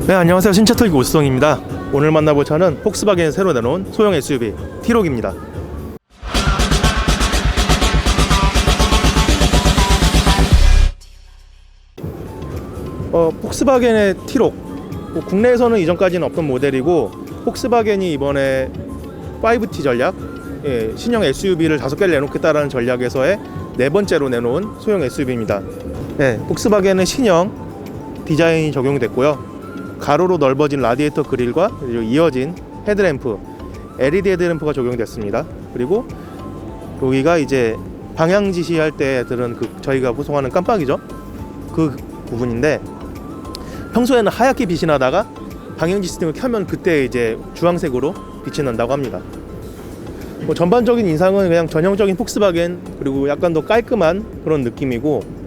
네, 안녕하세요. 신차털기 오수성입니다. 오늘 만나볼 차는 폭스바겐이 새로 내놓은 소형 SUV T-Roc입니다. 폭스바겐의 T-Roc, 국내에서는 이전까지는 없던 모델이고, 폭스바겐이 이번에 5T 전략, 신형 SUV를 5개를 내놓겠다라는 전략에서의 네 번째로 내놓은 소형 SUV입니다. 폭스바겐은 신형 디자인이 적용됐고요. 가로로 넓어진 라디에이터 그릴과 이어진 헤드램프, LED 헤드램프가 적용됐습니다. 그리고 여기가 이제 방향 지시할 때 들은 저희가 구성하는 깜빡이죠. 그 부분인데, 평소에는 하얗게 빛이 나다가 방향 지시등을 켜면 그때 이제 주황색으로 빛이 난다고 합니다. 전반적인 인상은 그냥 전형적인 폭스바겐, 그리고 약간 더 깔끔한 그런 느낌이고,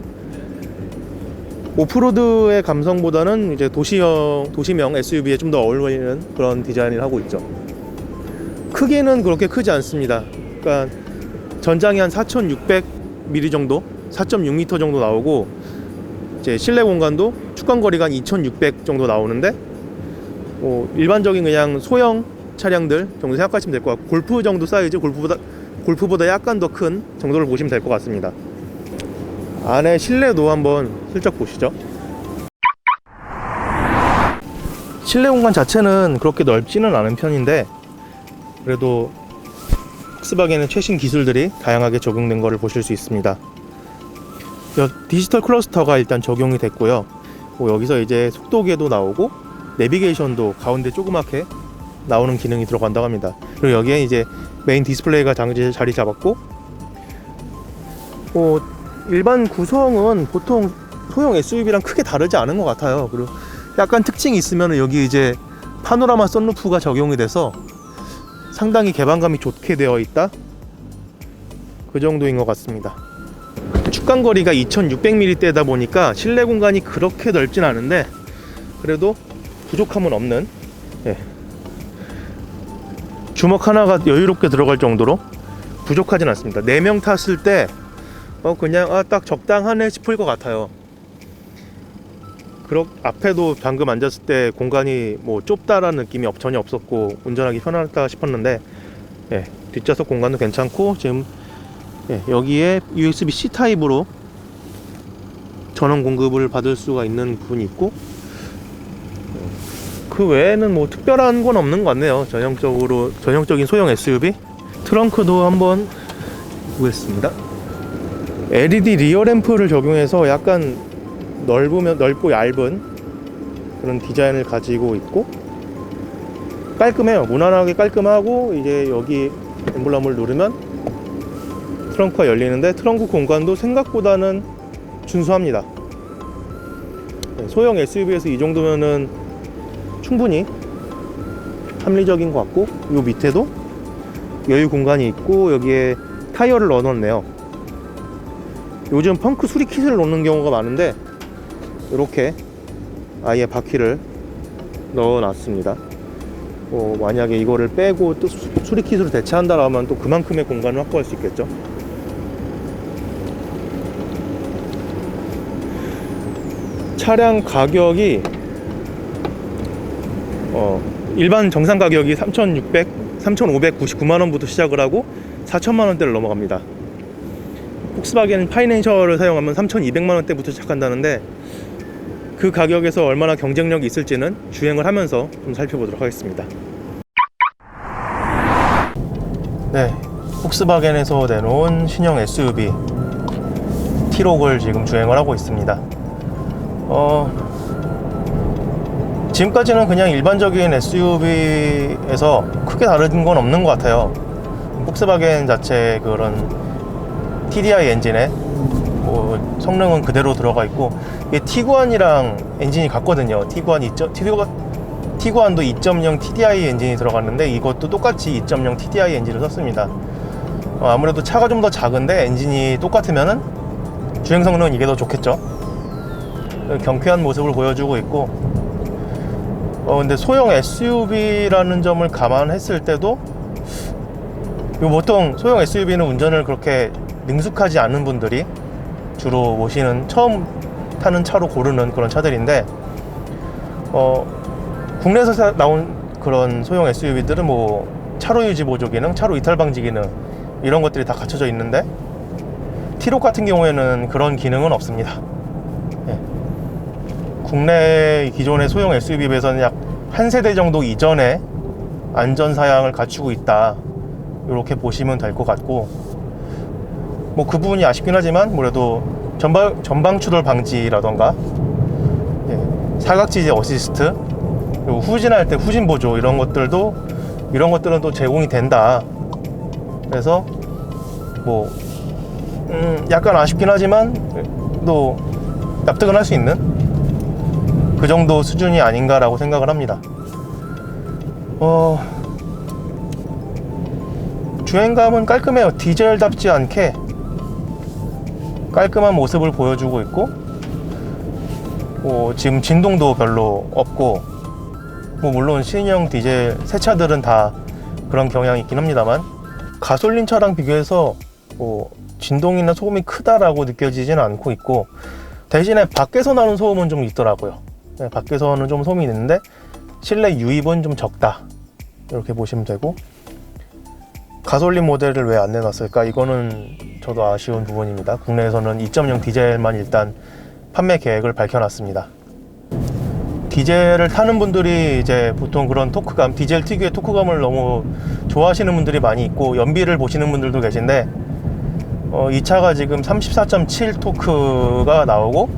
오프로드의 감성보다는 이제 도시명 SUV에 좀 더 어울리는 그런 디자인을 하고 있죠. 크기는 그렇게 크지 않습니다. 그러니까 전장이 한 4,600mm 정도, 4.6m 정도 나오고, 이제 실내 공간도 축광거리가 한 2,600 정도 나오는데, 일반적인 그냥 소형 차량들 정도 생각하시면 될 것 같고, 골프 정도 사이즈, 골프보다 약간 더 큰 정도를 보시면 될 것 같습니다. 안에 실내도 한번 슬쩍 보시죠. 실내 공간 자체는 그렇게 넓지는 않은 편인데, 그래도 폭스바겐의 최신 기술들이 다양하게 적용된 것을 보실 수 있습니다. 디지털 클러스터가 일단 적용이 됐고요. 여기서 이제 속도계도 나오고 내비게이션도 가운데 조그맣게 나오는 기능이 들어간다고 합니다. 그리고 여기에 이제 메인 디스플레이가 자리 잡았고, 일반 구성은 보통 소형 SUV랑 크게 다르지 않은 것 같아요. 그리고 약간 특징이 있으면 여기 이제 파노라마 선루프가 적용이 돼서 상당히 개방감이 좋게 되어 있다, 그 정도인 것 같습니다. 축광거리가 2600mm대다 보니까 실내 공간이 그렇게 넓진 않은데, 그래도 부족함은 없는, 주먹 하나가 여유롭게 들어갈 정도로 부족하진 않습니다. 4명 탔을 때 그냥 딱 적당하네 싶을 것 같아요. 앞에도 방금 앉았을 때 공간이 좁다라는 느낌이 전혀 없었고 운전하기 편하다 싶었는데, 뒷좌석 공간도 괜찮고, 지금 여기에 USB-C 타입으로 전원 공급을 받을 수가 있는 부분이 있고, 그 외에는 특별한 건 없는 것 같네요. 전형적인 소형 SUV. 트렁크도 한번 보겠습니다. LED 리어 램프를 적용해서 약간 넓고 얇은 그런 디자인을 가지고 있고, 깔끔해요. 무난하게 깔끔하고, 이제 여기 엠블럼을 누르면 트렁크가 열리는데, 트렁크 공간도 생각보다는 준수합니다. 소형 SUV에서 이 정도면은 충분히 합리적인 것 같고, 이 밑에도 여유 공간이 있고, 여기에 타이어를 넣어놨네요. 요즘 펑크 수리 킷을 넣는 경우가 많은데, 이렇게 아예 바퀴를 넣어놨습니다. 만약에 이거를 빼고 또 수리 킷으로 대체한다라면 또 그만큼의 공간을 확보할 수 있겠죠. 차량 가격이 일반 정상 가격이 3,599만원부터 시작을 하고 4천만원대를 넘어갑니다. 폭스바겐 파이낸셜을 사용하면 3,200만원대부터 시작한다는데, 그 가격에서 얼마나 경쟁력이 있을지는 주행을 하면서 좀 살펴보도록 하겠습니다. 폭스바겐에서 내놓은 신형 SUV T-Roc을 지금 주행을 하고 있습니다. 지금까지는 그냥 일반적인 SUV에서 크게 다른 건 없는 것 같아요. 폭스바겐 자체 그런 TDI 엔진에 성능은 그대로 들어가 있고, 이게 티구안이랑 엔진이 같거든요. 티구안도 2.0 TDI 엔진이 들어갔는데, 이것도 똑같이 2.0 TDI 엔진을 썼습니다. 아무래도 차가 좀 더 작은데 엔진이 똑같으면은 주행 성능은 이게 더 좋겠죠. 경쾌한 모습을 보여주고 있고, 근데 소형 SUV라는 점을 감안했을 때도, 보통 소형 SUV는 운전을 그렇게 능숙하지 않은 분들이 주로 처음 타는 차로 고르는 그런 차들인데, 국내에서 나온 그런 소형 SUV들은 뭐 차로 유지 보조 기능, 차로 이탈 방지 기능 이런 것들이 다 갖춰져 있는데 T-Roc 같은 경우에는 그런 기능은 없습니다. 예. 국내 기존의 소형 SUV에 비해서는 약 한 세대 정도 이전에 안전 사양을 갖추고 있다, 이렇게 보시면 될 것 같고, 뭐 그 부분이 아쉽긴 하지만 그래도 전방 추돌 방지라던가 사각지지 어시스트, 그리고 후진할 때 후진 보조 이런 것들은 또 제공이 된다. 그래서 뭐 약간 아쉽긴 하지만 또 납득은 할 수 있는 그 정도 수준이 아닌가라고 생각을 합니다. 주행감은 깔끔해요. 디젤답지 않게 깔끔한 모습을 보여주고 있고, 지금 진동도 별로 없고, 물론 신형 디젤 새 차들은 다 그런 경향이 있긴 합니다만, 가솔린 차랑 비교해서 진동이나 소음이 크다라고 느껴지지는 않고 있고, 대신에 밖에서 나는 소음은 좀 있더라고요. 네, 밖에서는 좀 소음이 있는데 실내 유입은 좀 적다, 이렇게 보시면 되고, 가솔린 모델을 왜 안 내놨을까? 이거는 저도 아쉬운 부분입니다. 국내에서는 2.0 디젤만 일단 판매 계획을 밝혀놨습니다. 디젤을 타는 분들이 이제 보통 그런 토크감, 디젤 특유의 토크감을 너무 좋아하시는 분들이 많이 있고, 연비를 보시는 분들도 계신데, 이 차가 지금 34.7 토크가 나오고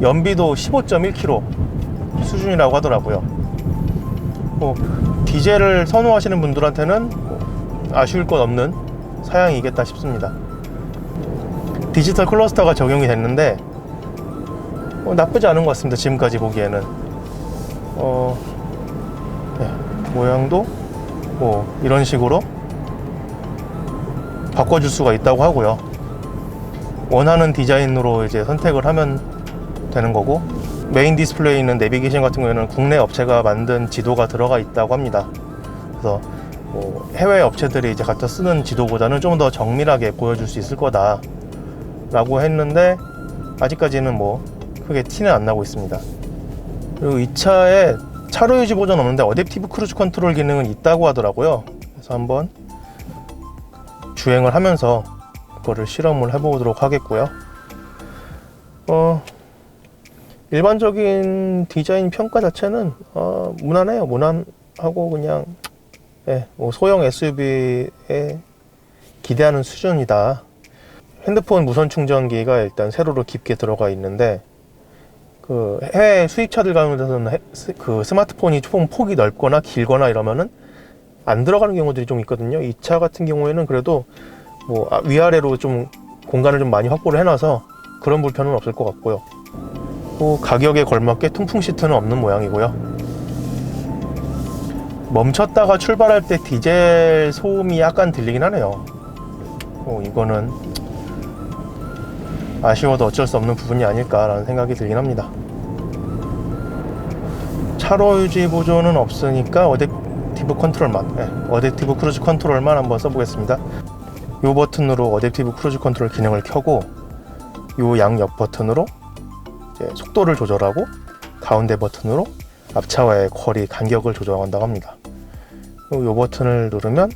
연비도 15.1km 수준이라고 하더라고요. 디젤을 선호하시는 분들한테는 아쉬울 것 없는 사양이겠다 싶습니다. 디지털 클러스터가 적용이 됐는데 나쁘지 않은 것 같습니다. 지금까지 보기에는 네, 모양도 이런 식으로 바꿔줄 수가 있다고 하고요. 원하는 디자인으로 이제 선택을 하면 되는 거고, 메인 디스플레이에 있는 내비게이션 같은 경우에는 국내 업체가 만든 지도가 들어가 있다고 합니다. 그래서 해외 업체들이 이제 갖다 쓰는 지도보다는 좀 더 정밀하게 보여줄 수 있을 거다 라고 했는데, 아직까지는 크게 티는 안 나고 있습니다. 그리고 이 차에 차로 유지 보조는 없는데 어댑티브 크루즈 컨트롤 기능은 있다고 하더라고요. 그래서 한번 주행을 하면서 그거를 실험을 해보도록 하겠고요. 일반적인 디자인 평가 자체는 무난해요. 무난하고 그냥 소형 SUV에 기대하는 수준이다. 핸드폰 무선 충전기가 일단 세로로 깊게 들어가 있는데, 그 해외 수입차들 가운데서는 그 스마트폰이 좀 폭이 넓거나 길거나 이러면은 안 들어가는 경우들이 좀 있거든요. 이 차 같은 경우에는 그래도 위아래로 좀 공간을 좀 많이 확보를 해놔서 그런 불편은 없을 것 같고요. 가격에 걸맞게 통풍 시트는 없는 모양이고요. 멈췄다가 출발할 때 디젤 소음이 약간 들리긴 하네요. 이거는 아쉬워도 어쩔 수 없는 부분이 아닐까라는 생각이 들긴 합니다. 차로 유지 보조는 없으니까 어댑티브 컨트롤만, 어댑티브 크루즈 컨트롤만 한번 써보겠습니다. 이 버튼으로 어댑티브 크루즈 컨트롤 기능을 켜고, 이 양옆 버튼으로 이제 속도를 조절하고, 가운데 버튼으로 앞차와의 거리, 간격을 조정한다고 합니다. 이 버튼을 누르면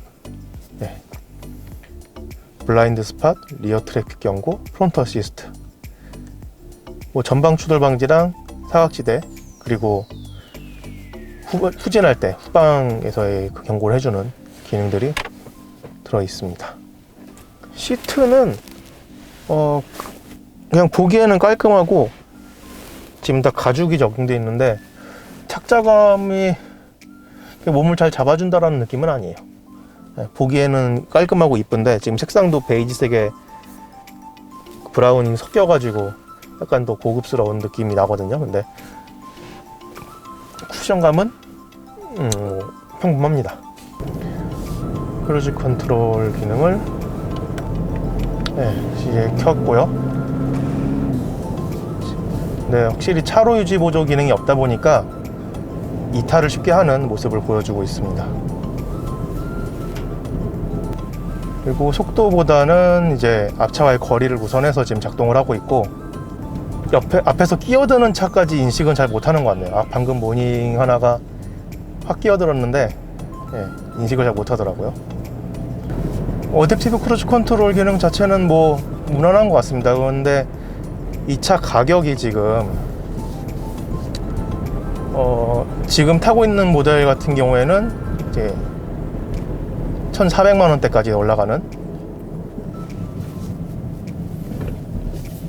블라인드 스팟, 리어 트래픽 경고, 프론트 어시스트, 전방 추돌 방지랑 사각지대, 그리고 후진할 때 후방에서의 그 경고를 해주는 기능들이 들어 있습니다. 시트는 그냥 보기에는 깔끔하고 지금 다 가죽이 적용되어 있는데 착자감이 몸을 잘 잡아준다라는 느낌은 아니에요. 보기에는 깔끔하고 이쁜데 지금 색상도 베이지색에 브라운이 섞여가지고 약간 더 고급스러운 느낌이 나거든요. 근데 쿠션감은 평범합니다. 크루즈 컨트롤 기능을 이제 켰고요. 네, 확실히 차로 유지 보조 기능이 없다 보니까 이탈을 쉽게 하는 모습을 보여주고 있습니다. 그리고 속도보다는 이제 앞차와의 거리를 우선해서 지금 작동을 하고 있고, 앞에서 끼어드는 차까지 인식은 잘 못하는 것 같네요. 방금 모닝 하나가 확 끼어들었는데 인식을 잘 못하더라고요. 어댑티브 크루즈 컨트롤 기능 자체는 뭐 무난한 것 같습니다. 그런데 이 차 가격이 지금 타고 있는 모델 같은 경우에는 이제 1,400만 원대까지 올라가는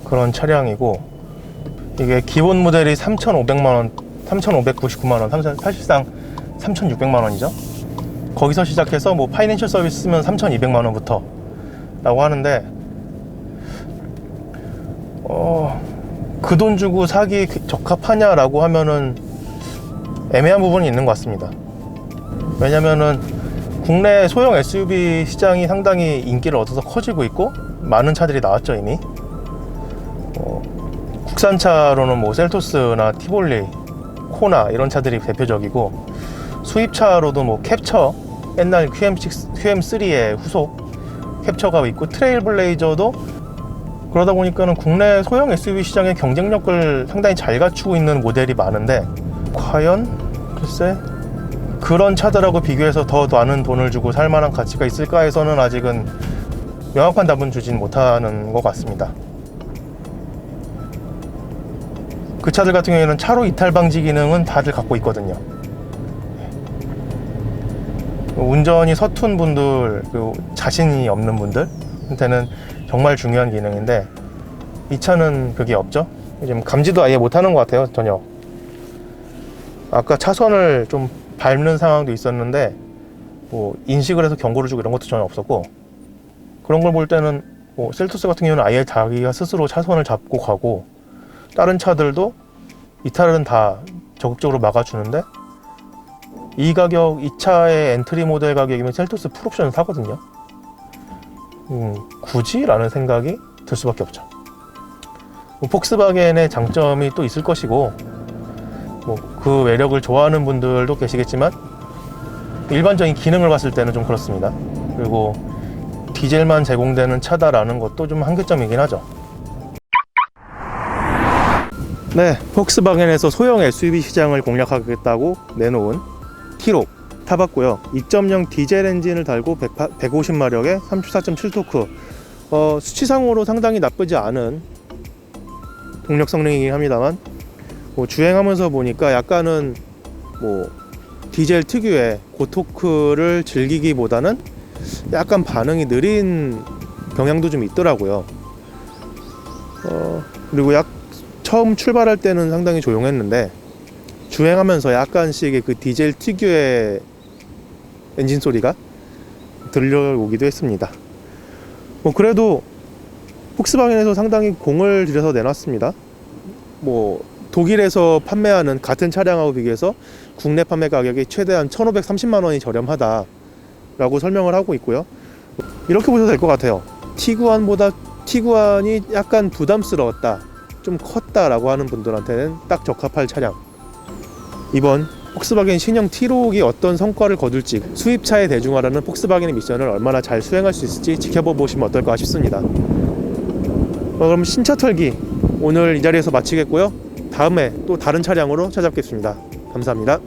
그런 차량이고, 이게 기본 모델이 3,500만 원, 3,599만 원, 사실상 3,600만 원이죠. 거기서 시작해서 뭐 파이낸셜 서비스 쓰면 3,200만 원부터 라고 하는데, 그 돈 주고 사기 적합하냐라고 하면은 애매한 부분이 있는 것 같습니다. 왜냐면은 국내 소형 SUV 시장이 상당히 인기를 얻어서 커지고 있고, 많은 차들이 나왔죠 이미. 국산차로는 뭐 셀토스나 티볼리, 코나 이런 차들이 대표적이고, 수입차로도 뭐 캡처, 옛날 QM3의 후속 캡처가 있고, 트레일블레이저도, 그러다 보니까는 국내 소형 SUV 시장의 경쟁력을 상당히 잘 갖추고 있는 모델이 많은데, 과연 글쎄 그런 차들하고 비교해서 더 많은 돈을 주고 살 만한 가치가 있을까 해서는 아직은 명확한 답은 주진 못하는 것 같습니다. 그 차들 같은 경우에는 차로 이탈 방지 기능은 다들 갖고 있거든요. 운전이 서툰 분들, 그리고 자신이 없는 분들한테는 정말 중요한 기능인데, 이 차는 그게 없죠. 지금 감지도 아예 못하는 것 같아요. 전혀. 아까 차선을 좀 밟는 상황도 있었는데 뭐 인식을 해서 경고를 주고 이런 것도 전혀 없었고, 그런 걸 볼 때는 뭐 셀토스 같은 경우는 아예 자기가 스스로 차선을 잡고 가고, 다른 차들도 이탈은 다 적극적으로 막아주는데, 이 가격, 이 차의 엔트리 모델 가격이면 셀토스 풀옵션을 사거든요. 굳이? 라는 생각이 들 수밖에 없죠. 뭐 폭스바겐의 장점이 또 있을 것이고, 뭐 그 매력을 좋아하는 분들도 계시겠지만, 일반적인 기능을 봤을 때는 좀 그렇습니다. 그리고 디젤만 제공되는 차다라는 것도 좀 한계점이긴 하죠. 네, 폭스바겐에서 소형 SUV 시장을 공략하겠다고 내놓은 티록 타봤고요. 2.0 디젤 엔진을 달고 150마력의 34.7토크, 수치상으로 상당히 나쁘지 않은 동력 성능이긴 합니다만, 뭐 주행하면서 보니까 약간은 뭐 디젤 특유의 고토크를 즐기기보다는 약간 반응이 느린 경향도 좀 있더라고요. 그리고 처음 출발할 때는 상당히 조용했는데, 주행하면서 약간씩의 그 디젤 특유의 엔진 소리가 들려오기도 했습니다. 뭐 그래도 폭스바겐에서 상당히 공을 들여서 내놨습니다. 뭐 독일에서 판매하는 같은 차량하고 비교해서 국내 판매 가격이 최대한 1,530만 원이 저렴하다 라고 설명을 하고 있고요. 이렇게 보셔도 될 것 같아요. 티구안이 약간 부담스러웠다, 좀 컸다 라고 하는 분들한테는 딱 적합할 차량. 이번 폭스바겐 신형 T록이 어떤 성과를 거둘지, 수입차의 대중화라는 폭스바겐의 미션을 얼마나 잘 수행할 수 있을지 지켜보시면 어떨까 싶습니다. 그럼 신차 털기 오늘 이 자리에서 마치겠고요. 다음에 또 다른 차량으로 찾아뵙겠습니다. 감사합니다.